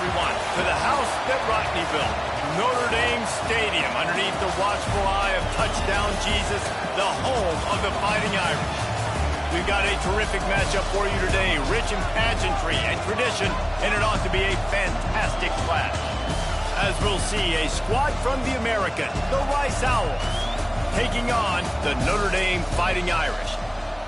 everyone, to the house that Rodney built, Notre Dame Stadium, underneath the watchful eye of Touchdown Jesus, the home of the Fighting Irish. We've got a terrific matchup for you today, rich in pageantry and tradition, and it ought to be a fantastic clash. As we'll see, a squad from the American, the Rice Owls, taking on the Notre Dame Fighting Irish.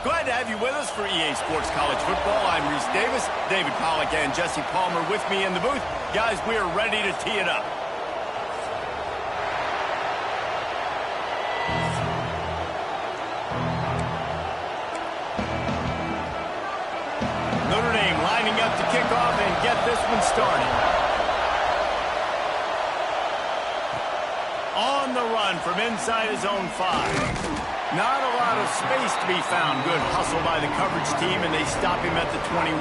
Glad to have you with us for EA Sports College Football. I'm Reese Davis, David Pollack and Jesse Palmer with me in the booth. Guys, we are ready to tee it up. Notre Dame lining up to kick off and get this one started. On the run from inside his own 5. Not a lot of space to be found. Good hustle by the coverage team, and they stop him at the 21.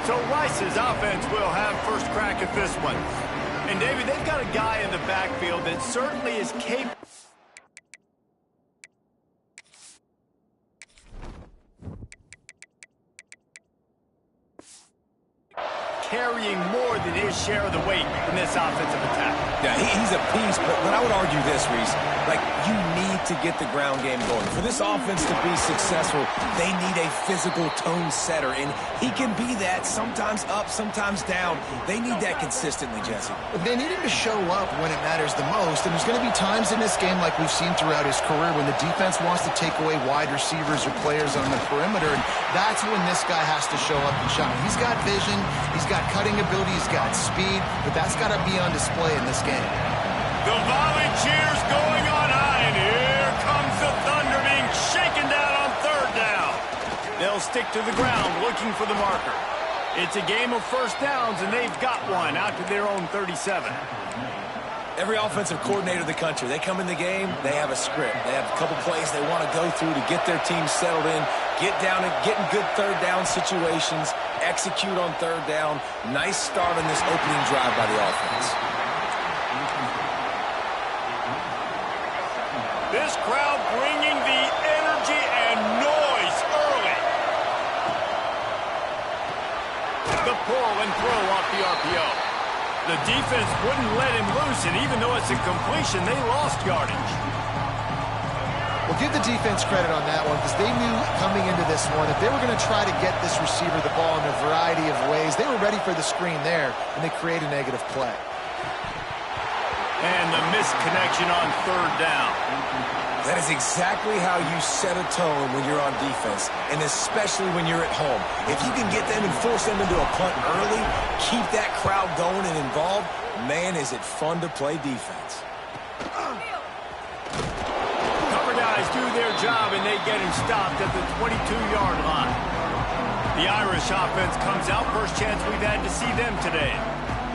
So Rice's offense will have first crack at this one. And, David, they've got a guy in the backfield that certainly is capable. Carrying more than his share of the weight in this offensive attack. Yeah, he's a piece, but I would argue this, Reese. Like, you need to get the ground game going. For this offense to be successful, they need a physical tone setter, and he can be that, sometimes up, sometimes down. They need that consistently, Jesse. They need him to show up when it matters the most, and there's going to be times in this game like we've seen throughout his career when the defense wants to take away wide receivers or players on the perimeter, and that's when this guy has to show up and shine. He's got vision, he's got cutting ability, he's got speed, but that's got to be on display in this game. The volley cheers going on high, and here comes the Thunder being shaken down on third down. They'll stick to the ground looking for the marker. It's a game of first downs, and they've got one out to their own 37. Every offensive coordinator in the country, they come in the game, they have a script. They have a couple plays they want to go through to get their team settled in, get down and get in good third down situations, execute on third down. Nice start on this opening drive by the offense. This crowd bringing the energy and noise early. The pull and throw off the RPO. The defense wouldn't let him loose, and even though it's a completion, they lost yardage. Well, give the defense credit on that one because they knew coming into this one if they were going to try to get this receiver the ball in a variety of ways, they were ready for the screen there, and they create a negative play. And the missed connection on third down. That is exactly how you set a tone when you're on defense, and especially when you're at home. If you can get them and force them into a punt early, keep that crowd going and involved, man, is it fun to play defense. Cover guys do their job, and they get him stopped at the 22-yard line. The Irish offense comes out. First chance we've had to see them today.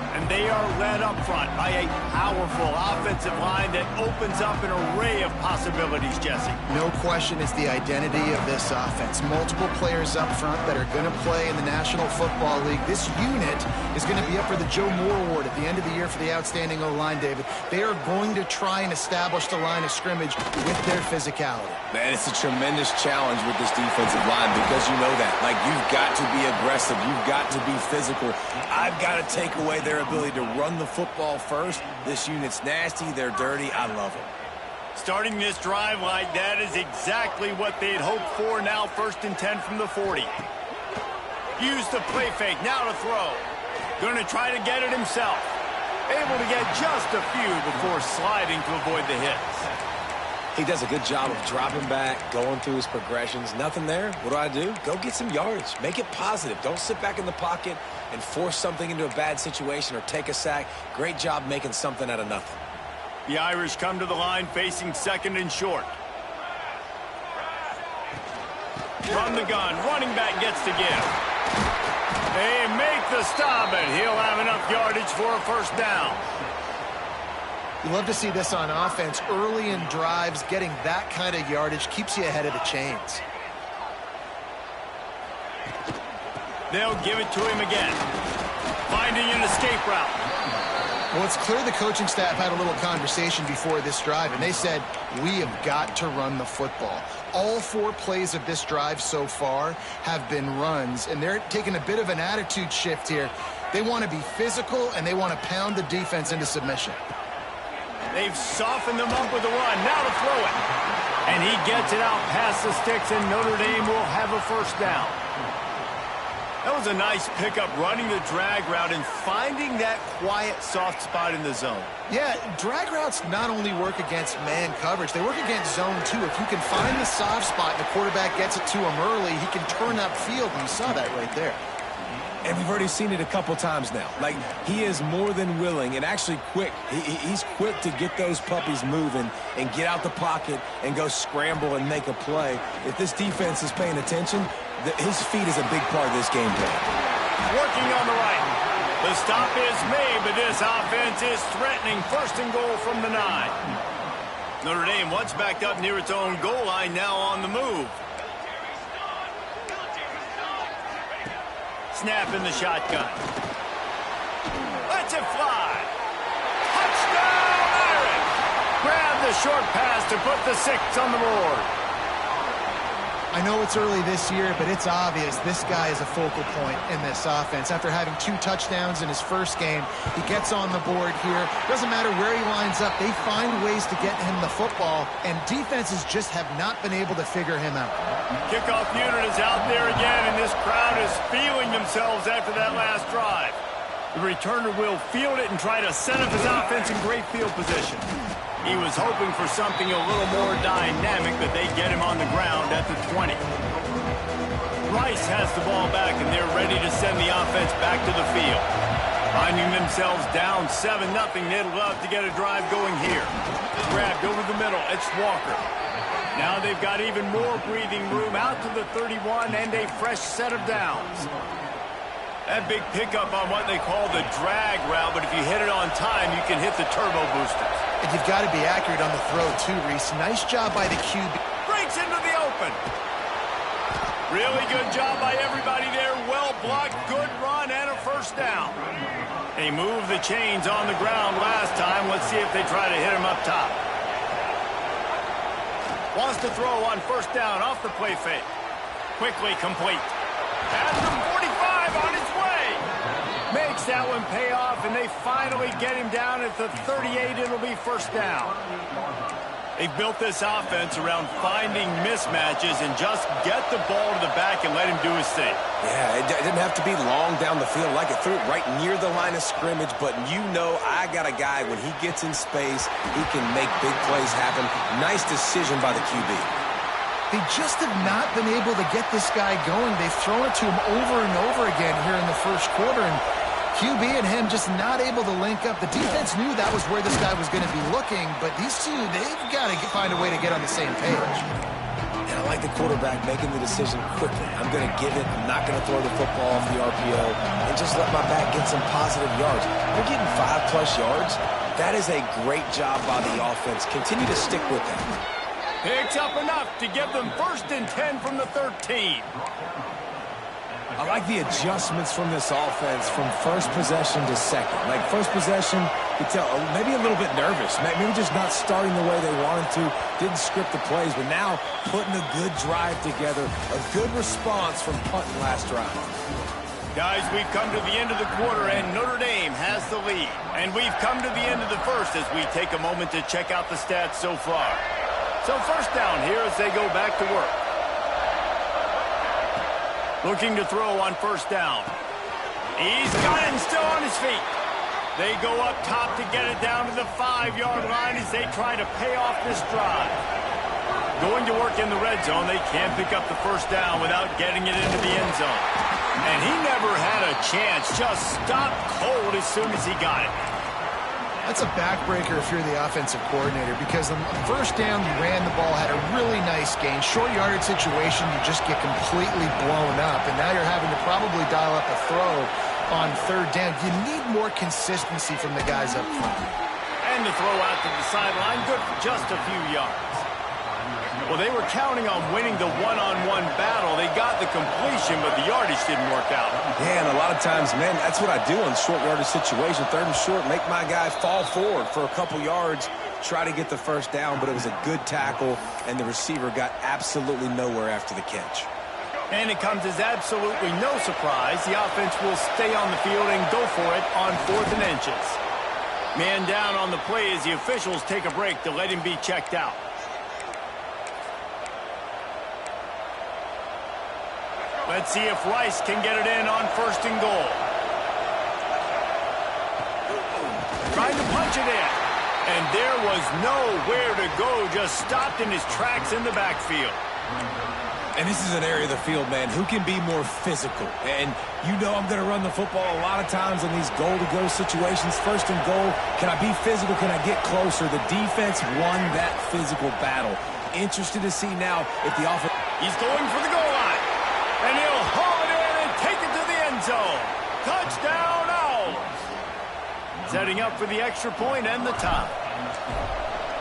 And they are led up front by a powerful offensive line that opens up an array of possibilities, Jesse. No question it's the identity of this offense. Multiple players up front that are going to play in the National Football League. This unit is going to be up for the Joe Moore Award at the end of the year for the outstanding O-line, David. They are going to try and establish the line of scrimmage with their physicality. Man, it's a tremendous challenge with this defensive line because you know that. Like, you've got to be aggressive. You've got to be physical. I've got to take away their ability to run the football first. This unit's nasty. They're dirty. I love them. Starting this drive like that is exactly what they'd hoped for. Now 1st and 10 from the 40. Use the play fake. Now to throw. Going to try to get it himself. Able to get just a few before sliding to avoid the hits. He does a good job of dropping back, going through his progressions. Nothing there. What do? Go get some yardage. Make it positive. Don't sit back in the pocket and force something into a bad situation or take a sack. Great job making something out of nothing. The Irish come to the line facing 2nd and short. From the gun, running back gets to give. They make the stop, and he'll have enough yardage for a first down. You love to see this on offense. Early in drives, getting that kind of yardage keeps you ahead of the chains. They'll give it to him again. Finding an escape route. Well, it's clear the coaching staff had a little conversation before this drive, and they said, we have got to run the football. All 4 plays of this drive so far have been runs, and they're taking a bit of an attitude shift here. They want to be physical, and they want to pound the defense into submission. They've softened them up with the run. Now to throw it. And he gets it out past the sticks, and Notre Dame will have a first down. That was a nice pickup, running the drag route and finding that quiet, soft spot in the zone. Yeah, drag routes not only work against man coverage, they work against zone too. If you can find the soft spot and the quarterback gets it to him early, he can turn that field, and you saw that right there. And we've already seen it a couple times now. Like, he is more than willing and actually quick. He's quick to get those puppies moving and get out the pocket and go scramble and make a play. If this defense is paying attention, his feet is a big part of this game plan. Working on the right. The stop is made, but this offense is threatening. First and goal from the 9. Notre Dame once backed up near its own goal line, now on the move. Snap in the shotgun. Lets it fly. Touchdown, Irish! Grab the short pass to put the 6 on the board. I know it's early this year, but it's obvious this guy is a focal point in this offense. After having 2 touchdowns in his first game, he gets on the board here. Doesn't matter where he lines up, they find ways to get him the football, and defenses just have not been able to figure him out. Kickoff unit is out there again, and this crowd is feeling themselves after that last drive. The returner will field it and try to set up his offense in great field position. He was hoping for something a little more dynamic, but they get him on the ground at the 20. Rice has the ball back, and they're ready to send the offense back to the field. Finding themselves down 7-0, they'd love to get a drive going here. Grabbed over the middle, it's Walker. Now they've got even more breathing room out to the 31 and a fresh set of downs. That big pickup on what they call the drag route, but if you hit it on time, you can hit the turbo boosters. And you've got to be accurate on the throw too, Reese. Nice job by the QB. Breaks into the open. Really good job by everybody there. Well blocked, good run, and a first down. They moved the chains on the ground last time. Let's see if they try to hit him up top. Wants to throw on first down off the play fake. Quickly complete. At the 45 on his way. Makes that one pay off, and they finally get him down at the 38. It'll be first down. They've built this offense around finding mismatches and just get the ball to the back and let him do his thing. Yeah, it didn't have to be long down the field. Like it threw it right near the line of scrimmage, but you know I got a guy, when he gets in space, he can make big plays happen. Nice decision by the QB. They just have not been able to get this guy going. They've thrown it to him over and over again here in the first quarter, and QB and him just not able to link up. The defense knew that was where this guy was going to be looking, but these two, they've got to find a way to get on the same page. And I like the quarterback making the decision quickly. I'm going to give it. I'm not going to throw the football off the RPO and just let my back get some positive yards. They're getting 5+ yards. That is a great job by the offense. Continue to stick with that. Picks up enough to give them 1st and 10 from the 13. I like the adjustments from this offense from first possession to second. Like first possession, you tell maybe a little bit nervous. Maybe just not starting the way they wanted to. Didn't script the plays, but now putting a good drive together. A good response from punting last drive. Guys, we've come to the end of the quarter, and Notre Dame has the lead. And we've come to the end of the first as we take a moment to check out the stats so far. So first down here as they go back to work. Looking to throw on first down. He's got it and still on his feet. They go up top to get it down to the 5-yard line as they try to pay off this drive. Going to work in the red zone, they can't pick up the first down without getting it into the end zone. And he never had a chance, just stopped cold as soon as he got it. That's a backbreaker if you're the offensive coordinator, because on first down, you ran the ball, had a really nice gain. Short yardage situation, you just get completely blown up, and now you're having to probably dial up a throw on third down. You need more consistency from the guys up front. And the throw out to the sideline, good for just a few yards. Well, they were counting on winning the one-on-one battle. They got the completion, but the yardage didn't work out. Yeah, and a lot of times, man, that's what I do on short yardage situation. 3rd and short, make my guy fall forward for a couple yards, try to get the first down, but it was a good tackle, and the receiver got absolutely nowhere after the catch. And it comes as absolutely no surprise. The offense will stay on the field and go for it on 4th and inches. Man down on the play as the officials take a break to let him be checked out. Let's see if Rice can get it in on 1st and goal. Trying to punch it in. And there was nowhere to go, just stopped in his tracks in the backfield. And this is an area of the field, man, who can be more physical. And you know I'm going to run the football a lot of times in these goal-to-go situations. 1st and goal, can I be physical? Can I get closer? The defense won that physical battle. Interested to see now if the offense... He's going for the goal line. And he'll haul it in and take it to the end zone. Touchdown, Owls. Setting up for the extra point and the tie.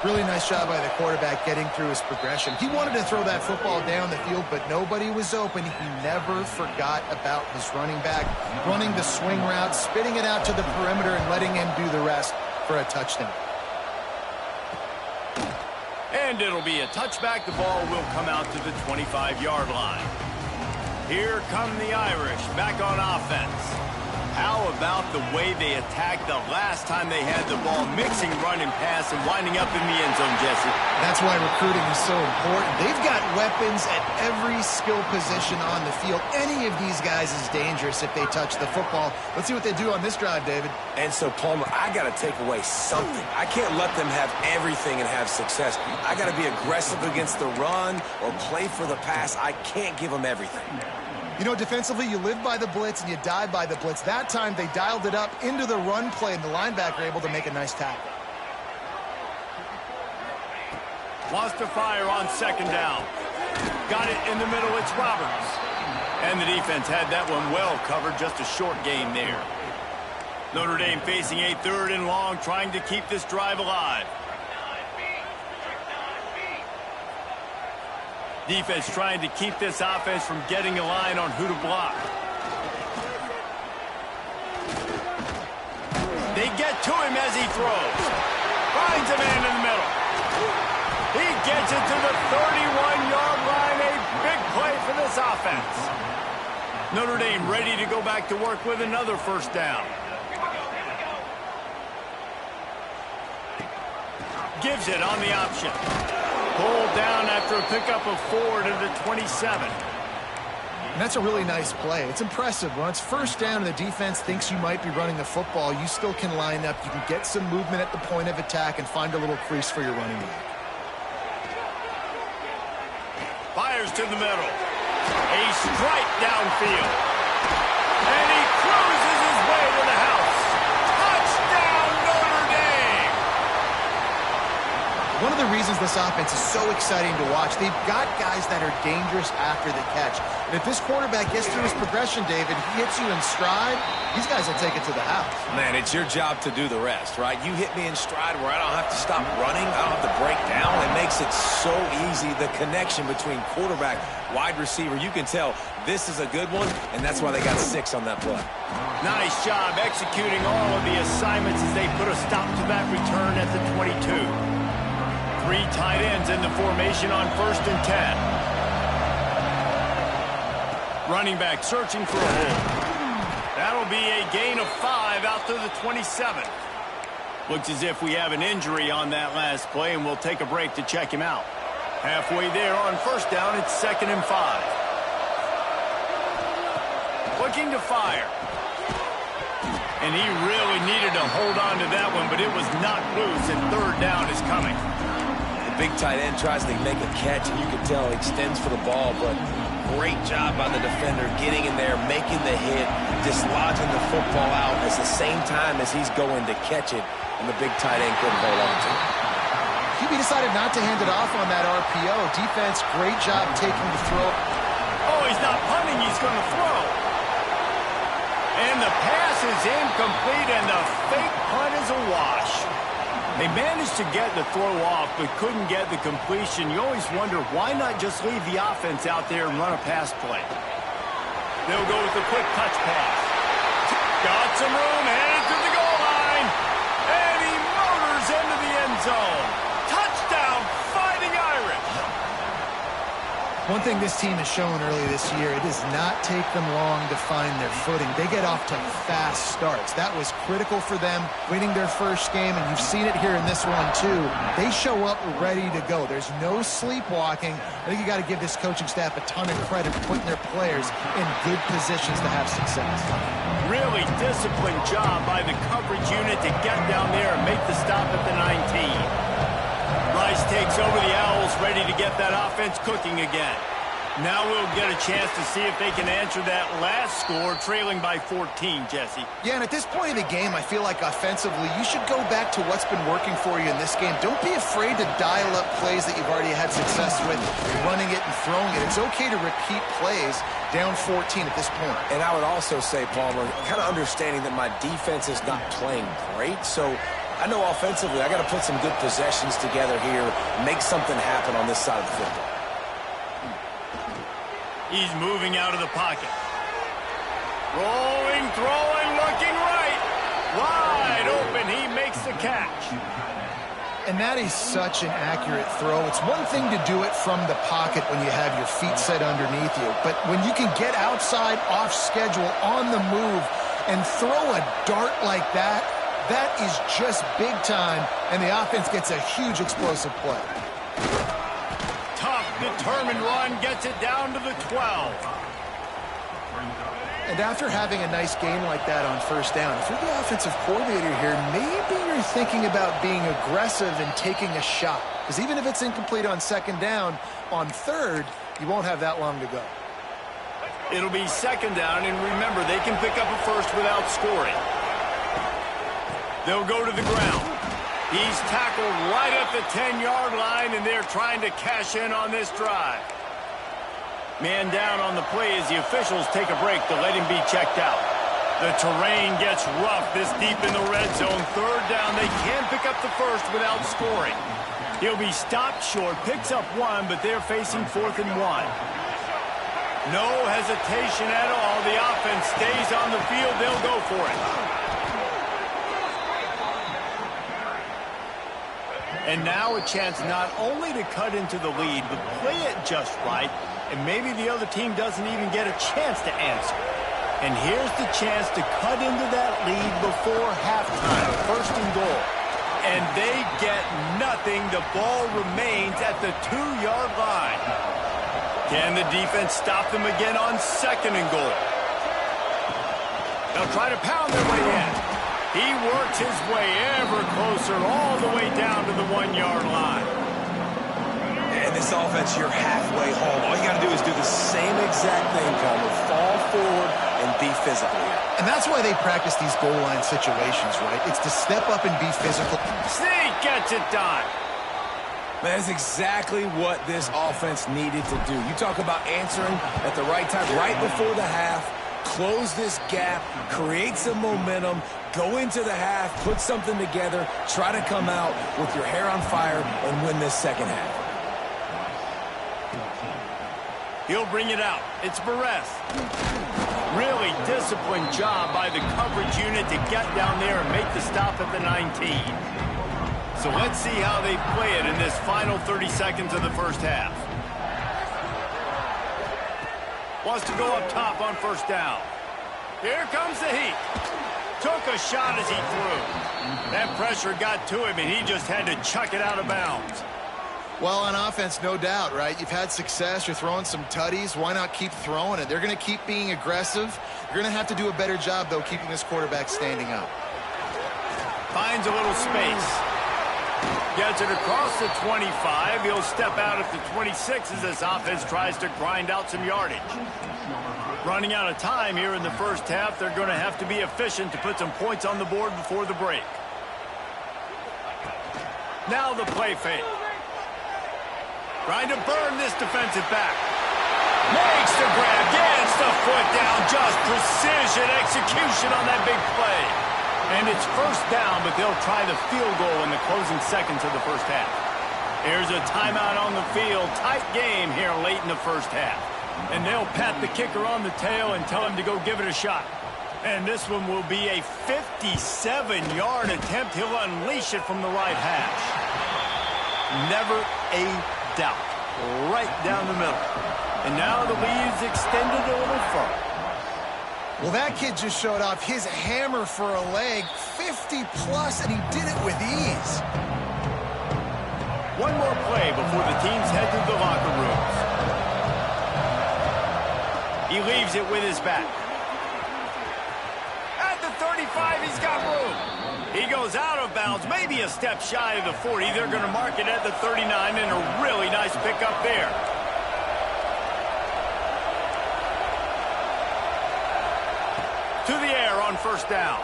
Really nice job by the quarterback getting through his progression. He wanted to throw that football down the field, but nobody was open. He never forgot about his running back, running the swing route, spitting it out to the perimeter, and letting him do the rest for a touchdown. And it'll be a touchback. The ball will come out to the 25-yard line. Here come the Irish back on offense. How about the way they attacked the last time they had the ball, mixing run and pass and winding up in the end zone, Jesse? That's why recruiting is so important. They've got weapons at every skill position on the field. Any of these guys is dangerous if they touch the football. Let's see what they do on this drive, David. And so, Palmer, I got to take away something. I can't let them have everything and have success. I got to be aggressive against the run or play for the pass. I can't give them everything. You know, defensively, you live by the blitz and you die by the blitz. That time, they dialed it up into the run play, and the linebacker able to make a nice tackle. Wants to fire on 2nd down. Got it in the middle. It's Roberts. And the defense had that one well covered. Just a short gain there. Notre Dame facing a 3rd and long, trying to keep this drive alive. Defense trying to keep this offense from getting a line on who to block. They get to him as he throws. Finds a man in the middle. He gets it to the 31-yard line. A big play for this offense. Notre Dame ready to go back to work with another 1st down. Gives it on the option. Pulled down after a pickup of 4 to the 27. And that's a really nice play. It's impressive. When it's 1st down and the defense thinks you might be running the football, you still can line up. You can get some movement at the point of attack and find a little crease for your running back. Fires to the middle. A strike downfield. And he cruises his way to the house. Touchdown, Notre Dame! One of the reasons this offense is so exciting to watch, they've got guys that are dangerous after the catch. And if this quarterback gets through his progression, David, he hits you in stride, these guys will take it to the house. Man, it's your job to do the rest, right? You hit me in stride where I don't have to stop running. I don't have to break down. It makes it so easy. The connection between quarterback, wide receiver, you can tell this is a good one, and that's why they got 6 on that play. Nice job executing all of the assignments as they put a stop to that return at the 22. 3 tight ends in the formation on 1st and 10. Running back searching for a hole. That'll be a gain of 5 out to the 27. Looks as if we have an injury on that last play, and we'll take a break to check him out. Halfway there on 1st down, it's 2nd and 5. Looking to fire. And he really needed to hold on to that one, but it was not loose, and 3rd down is coming. Big tight end tries to make a catch, and you can tell he extends for the ball, but great job by the defender getting in there, making the hit, dislodging the football out at the same time as he's going to catch it, and the big tight end couldn't hold on to it. QB decided not to hand it off on that RPO. Defense, great job taking the throw. Oh, he's not punting, he's going to throw. And the pass is incomplete, and the fake punt is a wash. They managed to get the throw off, but couldn't get the completion. You always wonder, why not just leave the offense out there and run a pass play? They'll go with a quick touch pass. Got some room, headed to the goal line. And he motors into the end zone. Touchdown, Fighting Irish. One thing this team has shown early this year, it does not take them long to find their footing. They get off to fast starts. That was critical for them, winning their first game, and you've seen it here in this one too. They show up ready to go. There's no sleepwalking. I think you got to give this coaching staff a ton of credit for putting their players in good positions to have success. Really disciplined job by the coverage unit to get down there and make the stop at the 19. Rice takes over the Owls, ready to get that offense cooking again. Now we'll get a chance to see if they can answer that last score, trailing by 14, Jesse. Yeah, and at this point in the game, I feel like offensively, you should go back to what's been working for you in this game. Don't be afraid to dial up plays that you've already had success with, running it and throwing it. It's okay to repeat plays down 14 at this point. And I would also say, Palmer, kind of understanding that my defense is not playing great, so I know offensively I got to put some good possessions together here, make something happen on this side of the football. He's moving out of the pocket. Rolling, throwing, looking right. Wide open, he makes the catch. And that is such an accurate throw. It's one thing to do it from the pocket when you have your feet set underneath you, but when you can get outside, off schedule, on the move, and throw a dart like that, that is just big time, and the offense gets a huge explosive play. Tough, determined run gets it down to the 12. And after having a nice game like that on first down, if you're the offensive coordinator here, maybe you're thinking about being aggressive and taking a shot. Because even if it's incomplete on second down, on third, you won't have that long to go. It'll be second down, and remember, they can pick up a first without scoring. They'll go to the ground. He's tackled right at the 10-yard line, and they're trying to cash in on this drive. Man down on the play as the officials take a break to let him be checked out. The terrain gets rough this deep in the red zone. Third down, they can pick up the first without scoring. He'll be stopped short, picks up one, but they're facing 4th and 1. No hesitation at all. The offense stays on the field. They'll go for it. And now a chance not only to cut into the lead, but play it just right, and maybe the other team doesn't even get a chance to answer. And here's the chance to cut into that lead before halftime, 1st and goal. And they get nothing. The ball remains at the 2-yard line. Can the defense stop them again on 2nd and goal? They'll try to pound their way in. He works his way ever closer all the way down to the 1-yard line. And this offense, you're halfway home. All you got to do is do the same exact thing, Palmer. Fall forward and be physical. And that's why they practice these goal line situations, right? It's to step up and be physical. Sneak gets it done. Man, that's exactly what this offense needed to do. You talk about answering at the right time, right before the half, close this gap, create some momentum, go into the half, put something together, try to come out with your hair on fire and win this second half. He'll bring it out. It's Barres. Really disciplined job by the coverage unit to get down there and make the stop at the 19. So let's see how they play it in this final 30 seconds of the first half. Wants to go up top on first down. Here comes the heat. Took a shot as he threw. That pressure got to him, and he just had to chuck it out of bounds. Well, on offense, no doubt, right? You've had success. You're throwing some tutties. Why not keep throwing it? They're going to keep being aggressive. You're going to have to do a better job, though, keeping this quarterback standing up. Finds a little space. Gets it across the 25. He'll step out at the 26 as this offense tries to grind out some yardage. Running out of time here in the first half, they're going to have to be efficient to put some points on the board before the break. Now the play fake. Trying to burn this defensive back. Makes the grab, gets the foot down, just precision execution on that big play. And it's first down, but they'll try the field goal in the closing seconds of the first half. Here's a timeout on the field. Tight game here late in the first half. And they'll pat the kicker on the tail and tell him to go give it a shot. And this one will be a 57-yard attempt. He'll unleash it from the right hash. Never a doubt. Right down the middle. And now the lead's extended a little further. Well, that kid just showed off his hammer for a leg, 50-plus, and he did it with ease. One more play before the teams head to the locker rooms. He leaves it with his back. At the 35, he's got room. He goes out of bounds, maybe a step shy of the 40. They're going to mark it at the 39, and a really nice pickup there. To the air on first down.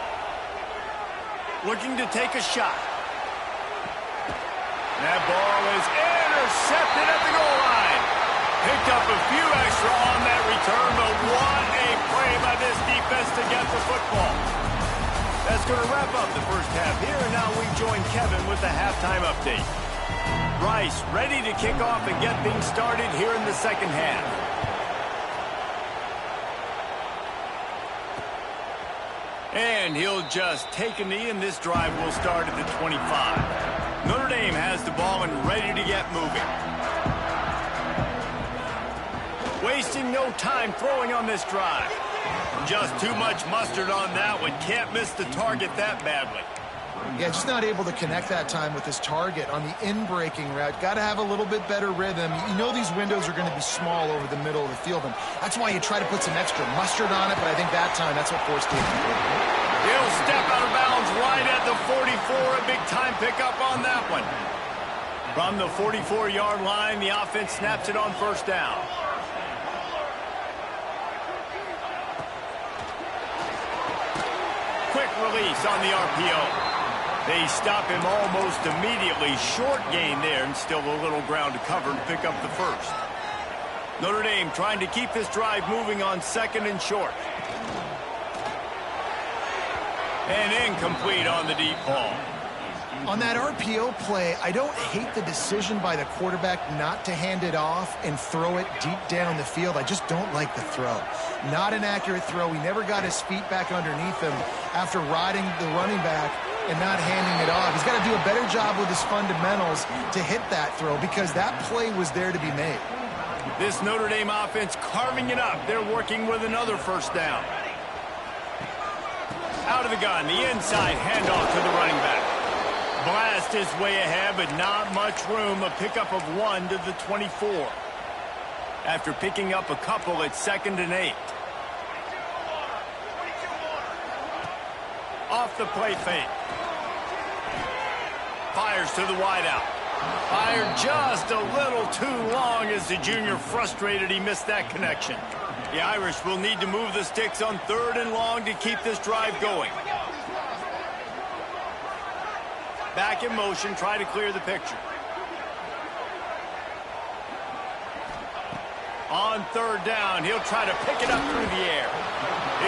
Looking to take a shot. That ball is intercepted at the goal line. Picked up a few extra on that return, but what a play by this defense to get the football. That's going to wrap up the first half here, and now we join Kevin with the halftime update. Rice ready to kick off and get things started here in the second half. And he'll just take a knee, and this drive will start at the 25. Notre Dame has the ball and ready to get moving. Wasting no time throwing on this drive. Just too much mustard on that one. Can't miss the target that badly. Yeah, just not able to connect that time with his target on the in-breaking route. Got to have a little bit better rhythm. You know these windows are going to be small over the middle of the field, and that's why you try to put some extra mustard on it, but I think that time that's what forced him. He'll step out of bounds right at the 44. A big-time pickup on that one. From the 44-yard line, the offense snaps it on first down. Quick release on the RPO. They stop him almost immediately. Short gain there, and still a little ground to cover to pick up the first. Notre Dame trying to keep this drive moving on second and short. And incomplete on the deep ball. On that RPO play, I don't hate the decision by the quarterback not to hand it off and throw it deep down the field. I just don't like the throw. Not an accurate throw. He never got his feet back underneath him after riding the running back and not handing it off. He's got to do a better job with his fundamentals to hit that throw because that play was there to be made. This Notre Dame offense carving it up. They're working with another first down. Out of the gun, the inside handoff to the running back. Blast his way ahead, but not much room. A pickup of 1 to the 24. After picking up a couple at 2nd and 8. Off the play fake. Fires to the wideout. Fired just a little too long as the junior frustrated he missed that connection. The Irish will need to move the sticks on 3rd and long to keep this drive going. Back in motion, try to clear the picture. On 3rd down, he'll try to pick it up through the air.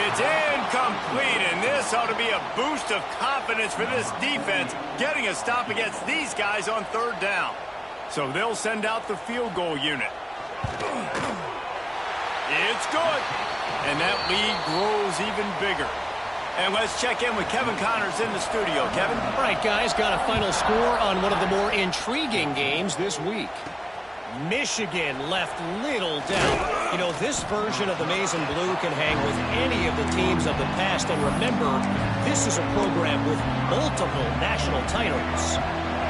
It's incomplete, and this ought to be a boost of confidence for this defense, getting a stop against these guys on 3rd down. So they'll send out the field goal unit. It's good, and that lead grows even bigger. And let's check in with Kevin Connors in the studio. Kevin? All right, guys, got a final score on one of the more intriguing games this week. Michigan left little doubt. You know, this version of the Maize and Blue can hang with any of the teams of the past. And remember, this is a program with multiple national titles.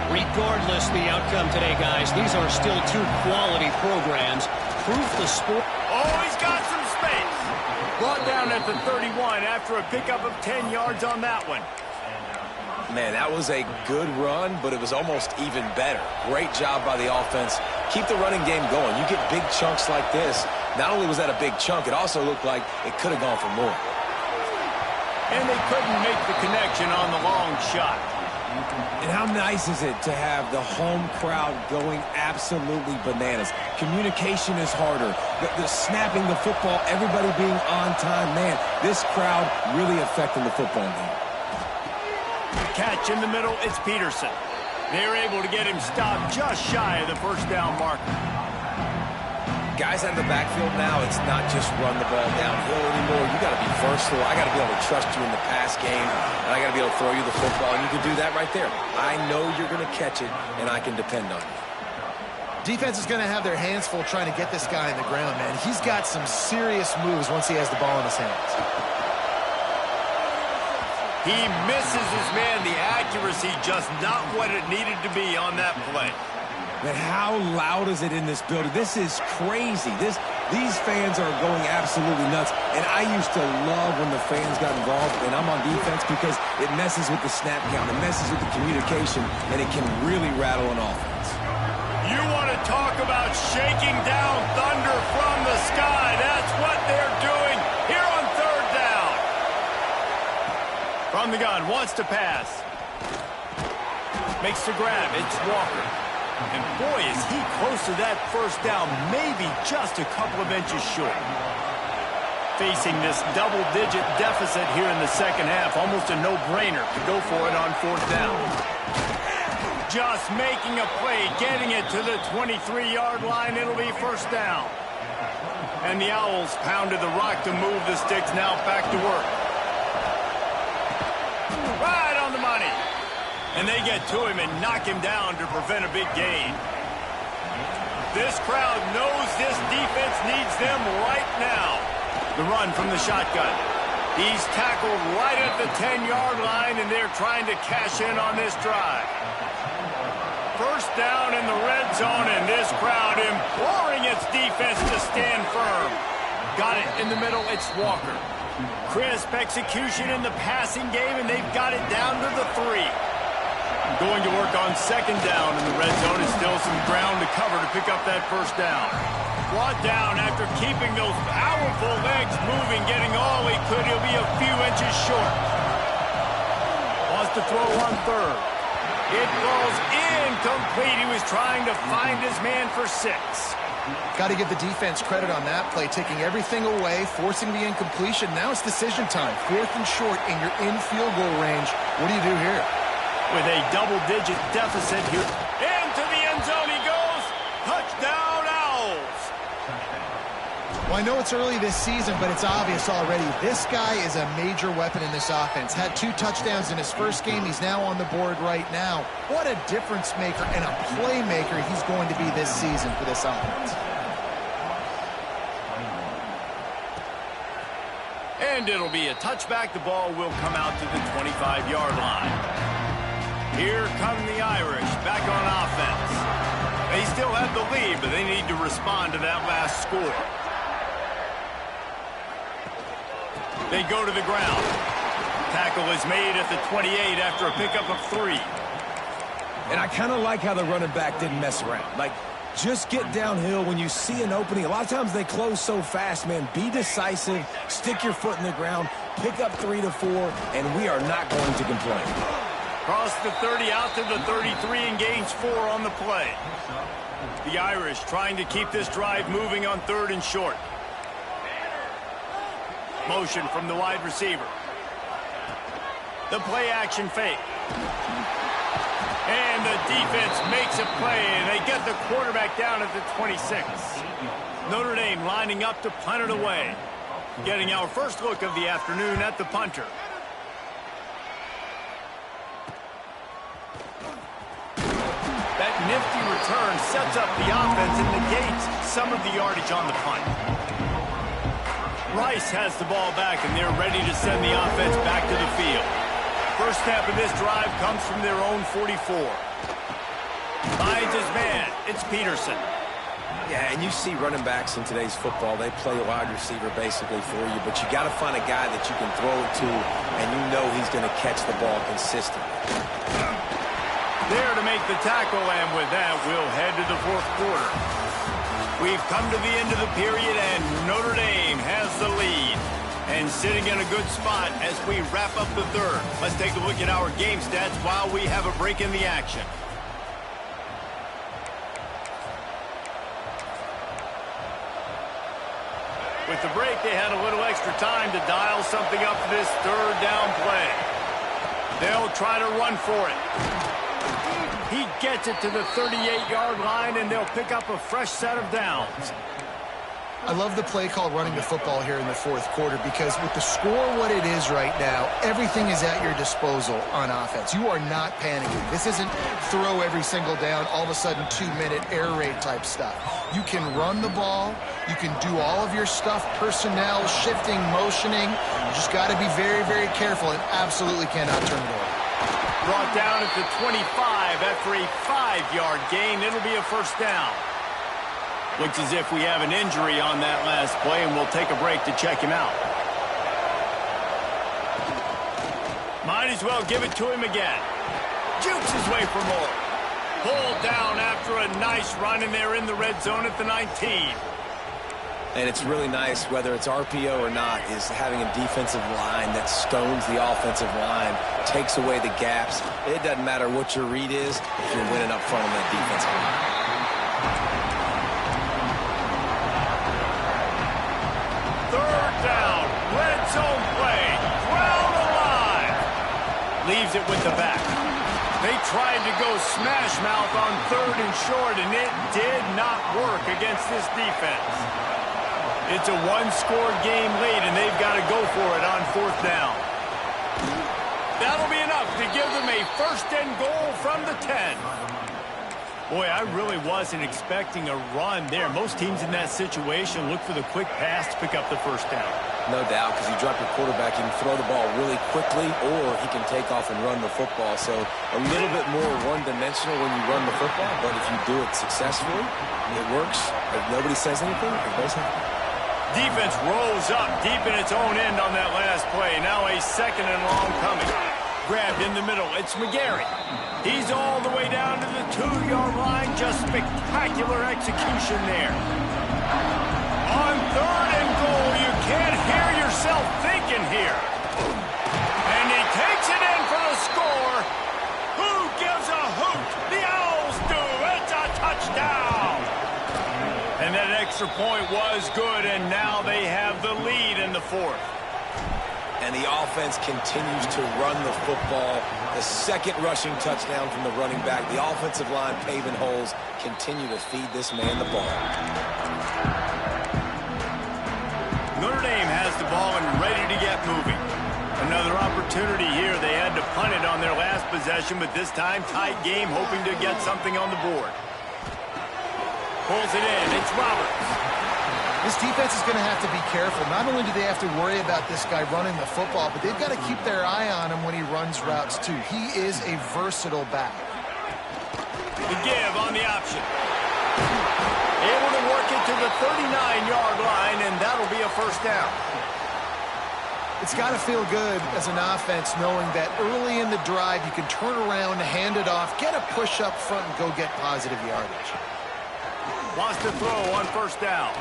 Regardless the outcome today, guys, these are still two quality programs. Proof the sport. Oh, he's got some space. Brought down at the 31 after a pickup of 10 yards on that one. Man, that was a good run, but it was almost even better. Great job by the offense. Keep the running game going. You get big chunks like this. Not only was that a big chunk, it also looked like it could have gone for more. And they couldn't make the connection on the long shot. And how nice is it to have the home crowd going absolutely bananas? Communication is harder. The snapping the football, everybody being on time. Man, this crowd really affecting the football game. Catch in the middle, it's Peterson. They're able to get him stopped just shy of the first down marker. Guys out of the backfield now, it's not just run the ball downhill anymore. You got to be versatile. I got to be able to trust you in the pass game, and I got to be able to throw you the football, and you can do that right there. I know you're going to catch it, and I can depend on you. Defense is going to have their hands full trying to get this guy in the ground, man. He's got some serious moves once he has the ball in his hands. He misses his man. The accuracy just not what it needed to be on that play. But how loud is it in this building? This is crazy. These fans are going absolutely nuts. And I used to love when the fans got involved, and I'm on defense, because it messes with the snap count, it messes with the communication, and it can really rattle an offense. You want to talk about shaking down thunder from the sky. That's what they're doing here on third down. From the gun, wants to pass. Makes the grab. It's Walker. And boy, is he close to that first down, maybe just a couple of inches short. Facing this double-digit deficit here in the second half, almost a no-brainer to go for it on fourth down. Just making a play, getting it to the 23-yard line. It'll be first down. And the Owls pounded the rock to move the sticks, now back to work. Right on the money. And they get to him and knock him down to prevent a big gain. This crowd knows this defense needs them right now. The run from the shotgun. He's tackled right at the 10-yard line, and they're trying to cash in on this drive. First down in the red zone, and this crowd imploring its defense to stand firm. Got it in the middle. It's Walker. Crisp execution in the passing game, and they've got it down to the 3. Going to work on second down in the red zone. Is still some ground to cover to pick up that first down. Brought down after keeping those powerful legs moving, getting all he could. He'll be a few inches short. Wants to throw on third. It falls incomplete. He was trying to find his man for 6. Got to give the defense credit on that play, taking everything away, forcing the incompletion. Now it's decision time. 4th and short, and you're in field goal range. What do you do here? With a double-digit deficit here. Into the end zone he goes. Touchdown, Owls. Well, I know it's early this season, but it's obvious already. This guy is a major weapon in this offense. Had 2 touchdowns in his first game. He's now on the board right now. What a difference maker and a playmaker he's going to be this season for this offense. And it'll be a touchback. The ball will come out to the 25-yard line. Here come the Irish back on offense. They still have the lead, but they need to respond to that last score. They go to the ground. Tackle is made at the 28 after a pickup of 3. And I kind of like how the running back didn't mess around. Like, just get downhill when you see an opening. A lot of times they close so fast, man. Be decisive, stick your foot in the ground, pick up 3 to 4, and we are not going to complain. Cross the 30 out to the 33 and gains 4 on the play. The Irish trying to keep this drive moving on 3rd and short. Motion from the wide receiver. The play action fake. And the defense makes a play, and they get the quarterback down at the 26. Notre Dame lining up to punt it away. Getting our first look of the afternoon at the punter. That nifty return sets up the offense and negates some of the yardage on the punt. Rice has the ball back, and they're ready to send the offense back to the field. First snap of this drive comes from their own 44. Finds his man. It's Peterson. Yeah, and you see running backs in today's football, they play a wide receiver basically for you, but you got to find a guy that you can throw it to, and you know he's going to catch the ball consistently. There to make the tackle, and with that, we'll head to the 4th quarter. We've come to the end of the period, and Notre Dame has the lead. And sitting in a good spot as we wrap up the 3rd. Let's take a look at our game stats while we have a break in the action. With the break, they had a little extra time to dial something up for this 3rd down play. They'll try to run for it. He gets it to the 38-yard line, and they'll pick up a fresh set of downs. I love the play call running the football here in the fourth quarter because with the score what it is right now, everything is at your disposal on offense. You are not panicking. This isn't throw every single down, all of a sudden 2-minute air raid type stuff. You can run the ball. You can do all of your stuff, personnel, shifting, motioning. You just got to be very, very careful and absolutely cannot turn it over. Brought down at the 25 after a 5-yard gain. It'll be a first down. Looks as if we have an injury on that last play, and we'll take a break to check him out. Might as well give it to him again. Jukes his way for more. Pulled down after a nice run, and they're in the red zone at the 19. And it's really nice, whether it's RPO or not, is having a defensive line that stones the offensive line, takes away the gaps. It doesn't matter what your read is if you're winning up front on that defensive line. Zone play, ground alive. Leaves it with the back. They tried to go smash mouth on 3rd and short, and it did not work against this defense. It's a one-score game late, and they've got to go for it on 4th down. That'll be enough to give them a 1st and goal from the 10. Boy, I really wasn't expecting a run there. Most teams in that situation look for the quick pass to pick up the 1st down. No doubt, because you drop your quarterback, you can throw the ball really quickly, or he can take off and run the football. So a little bit more one-dimensional when you run the football, but if you do it successfully, it works. If nobody says anything, everybody's happy. Defense rolls up deep in its own end on that last play. Now a 2nd and long coming. Grabbed in the middle. It's McGarry. He's all the way down to the 2-yard line. Just spectacular execution there. On 3rd and goal, you can't hear yourself thinking here. And he takes it in for the score. Who gives a hoot? The Owls do. It's a touchdown. And that extra point was good, and now they have the lead in the 4th. And the offense continues to run the football. The 2nd rushing touchdown from the running back. The offensive line paving holes. Continue to feed this man the ball. Notre Dame has the ball and ready to get moving. Another opportunity here. They had to punt it on their last possession, but this time tight game, hoping to get something on the board. Pulls it in. It's Roberts. This defense is going to have to be careful. Not only do they have to worry about this guy running the football, but they've got to keep their eye on him when he runs routes, too. He is a versatile back. The give on the option. Able to work it to the 39-yard line, and that'll be a 1st down. It's got to feel good as an offense knowing that early in the drive you can turn around, hand it off, get a push up front, and go get positive yardage. Wants to throw on 1st down.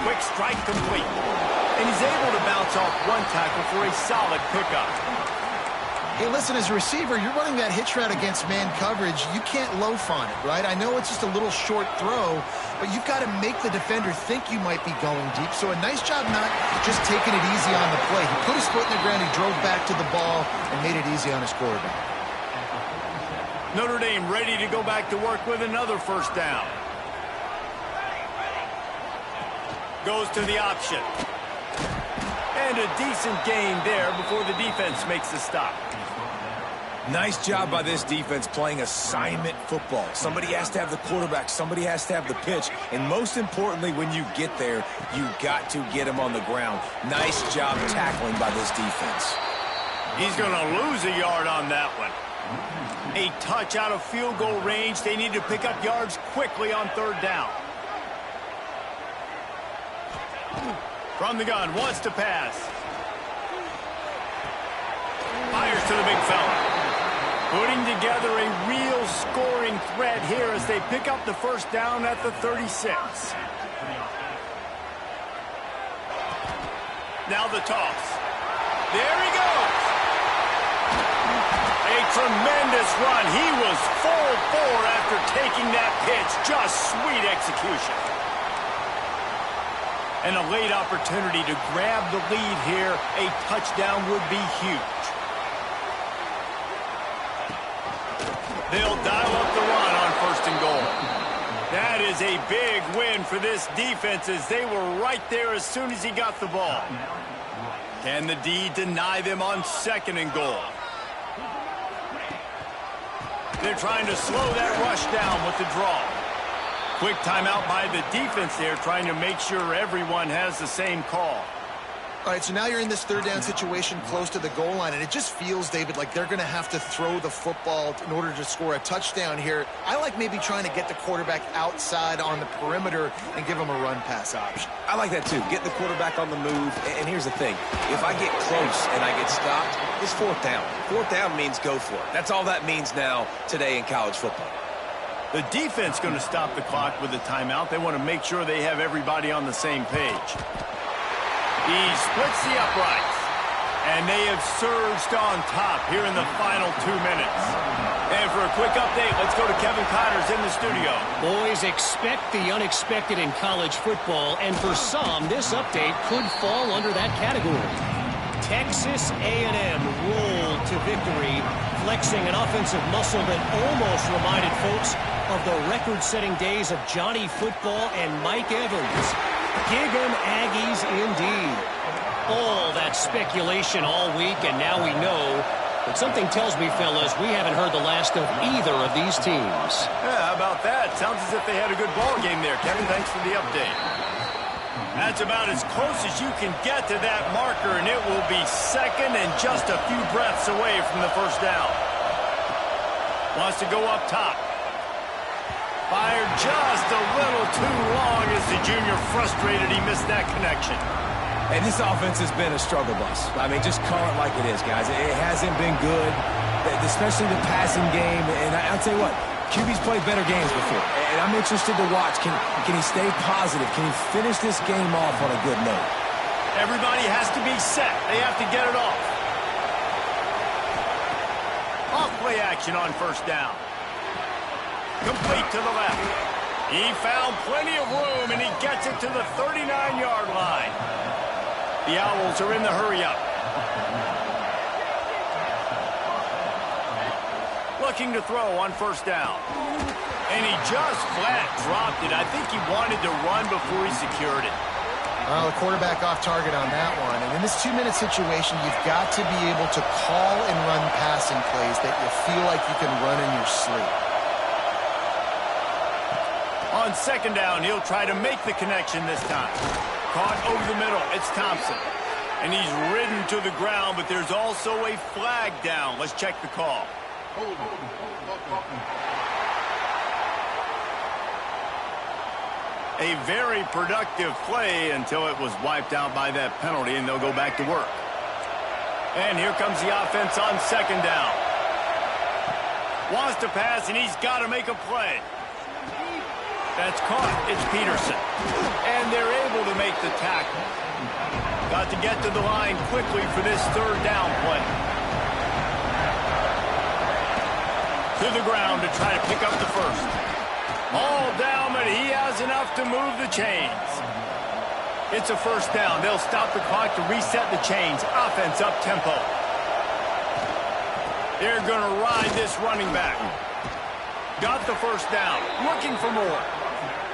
Quick strike complete. And he's able to bounce off one tackle for a solid pickup. Hey, listen, as a receiver, you're running that hitch route against man coverage. You can't loaf on it, right? I know it's just a little short throw, but you've got to make the defender think you might be going deep. So a nice job not just taking it easy on the play. He put his foot in the ground, he drove back to the ball, and made it easy on his quarterback. Notre Dame ready to go back to work with another 1st down. Goes to the option. And a decent gain there before the defense makes the stop. Nice job by this defense playing assignment football. Somebody has to have the quarterback. Somebody has to have the pitch. And most importantly, when you get there, you got to get him on the ground. Nice job tackling by this defense. He's going to lose a yard on that one. A touch out of field goal range. They need to pick up yards quickly on 3rd down. From the gun, wants to pass. Fires to the big fella. Putting together a real scoring threat here as they pick up the 1st down at the 36. Now the toss. There he goes. A tremendous run. He was full bore after taking that pitch. Just sweet execution. And a late opportunity to grab the lead here. A touchdown would be huge. They'll dial up the run on 1st and goal. That is a big win for this defense as they were right there as soon as he got the ball. Can the D deny them on 2nd and goal? They're trying to slow that rush down with the draw. Quick timeout by the defense there, trying to make sure everyone has the same call. All right, so now you're in this 3rd down situation close to the goal line, and it just feels, David, like they're going to have to throw the football in order to score a touchdown here. I like maybe trying to get the quarterback outside on the perimeter and give him a run-pass option. I like that too. Get the quarterback on the move. And here's the thing. If I get close and I get stopped, it's 4th down. 4th down means go for it. That's all that means now today in college football. The defense going to stop the clock with a timeout. They want to make sure they have everybody on the same page. He splits the uprights, and they have surged on top here in the final 2 minutes. And for a quick update, let's go to Kevin Connors in the studio. Boys, expect the unexpected in college football, and for some, this update could fall under that category. Texas A&M rolled to victory, flexing an offensive muscle that almost reminded folks of the record-setting days of Johnny Football and Mike Evans. Gig 'em Aggies indeed. All that speculation all week, and now we know. But something tells me, fellas, we haven't heard the last of either of these teams. Yeah, how about that? Sounds as if they had a good ball game there, Kevin. Thanks for the update. That's about as close as you can get to that marker, and it will be 2nd and just a few breaths away from the 1st down. Wants to go up top. Fired just a little too long as the junior frustrated he missed that connection. And this offense has been a struggle bus. I mean, just call it like it is, guys. It hasn't been good, especially the passing game. And I'll tell you what, QB's played better games before. And I'm interested to watch. Can he stay positive? Can he finish this game off on a good note? Everybody has to be set. They have to get it off. Off-play action on 1st down. Complete to the left. He found plenty of room, and he gets it to the 39-yard line. The Owls are in the hurry-up. Looking to throw on 1st down. And he just flat dropped it. I think he wanted to run before he secured it. Well, the quarterback off target on that one. And in this 2-minute situation, you've got to be able to call and run passing plays that you feel like you can run in your sleep. On 2nd down, he'll try to make the connection this time. Caught over the middle. It's Thompson. And he's ridden to the ground, but there's also a flag down. Let's check the call. A very productive play until it was wiped out by that penalty, and they'll go back to work. And here comes the offense on 2nd down. Wants to pass, and he's got to make a play. That's caught. It's Peterson. And they're able to make the tackle. Got to get to the line quickly for this 3rd down play. To the ground to try to pick up the 1st. All down, but he has enough to move the chains. It's a 1st down. They'll stop the clock to reset the chains. Offense up tempo. They're going to ride this running back. Got the 1st down. Looking for more.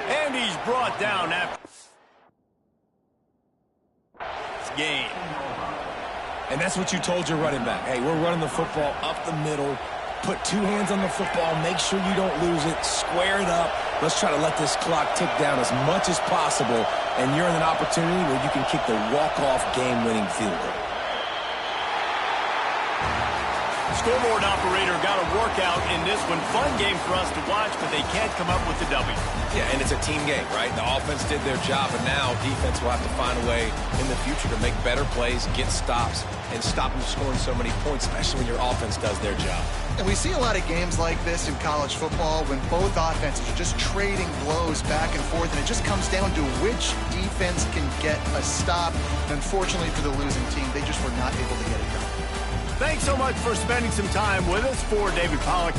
And he's brought down after this game. And that's what you told your running back. Hey, we're running the football up the middle. Put 2 hands on the football. Make sure you don't lose it. Square it up. Let's try to let this clock tick down as much as possible. And you're in an opportunity where you can kick the walk-off game-winning field goal. Scoreboard operator got a workout in this one. Fun game for us to watch, but they can't come up with the W. Yeah, and it's a team game, right? The offense did their job, and now defense will have to find a way in the future to make better plays, get stops, and stop them scoring so many points, especially when your offense does their job. And we see a lot of games like this in college football when both offenses are just trading blows back and forth, and it just comes down to which defense can get a stop. And unfortunately for the losing team, they just were not able to get it done. Thanks so much for spending some time with us. For David Pollack,